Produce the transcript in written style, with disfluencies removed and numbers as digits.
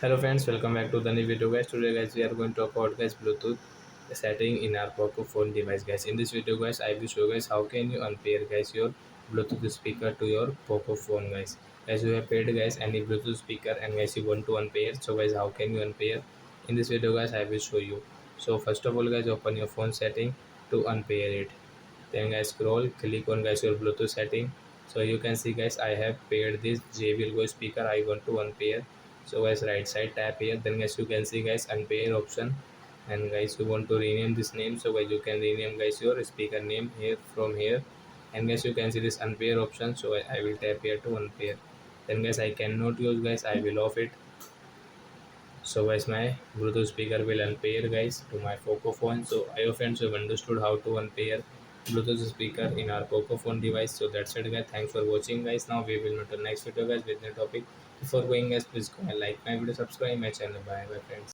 Hello friends, welcome back to the new video guys. Today guys we are going to talk about guys Bluetooth setting in our Poco phone device guys. In this video guys I will show guys how can you unpair guys your Bluetooth speaker to your Poco phone guys. Guys you have paid guys any Bluetooth speaker and guys you want to unpair. So guys how can you unpair? In this video guys I will show you. So first of all guys open your phone setting to unpair it. Then guys scroll, click on guys your Bluetooth setting. So you can see guys I have paired this JBL Go speaker. I want to unpair. So guys right side tap here. Then guys you can see guys unpair option. And guys you want to rename this name. So guys you can rename guys your speaker name here from here. And guys you can see this unpair option. So I will tap here to unpair. Then guys I cannot use guys. I will off it. So guys my Bluetooth speaker will unpair guys to my Poco phone. So I hope friends have understood how to unpair Bluetooth speaker in our Poco phone device. So that's it guys. Thanks for watching guys. Now we will meet the next video guys with new topic. Before going guys, please go and like my video, subscribe my channel. Bye bye friends.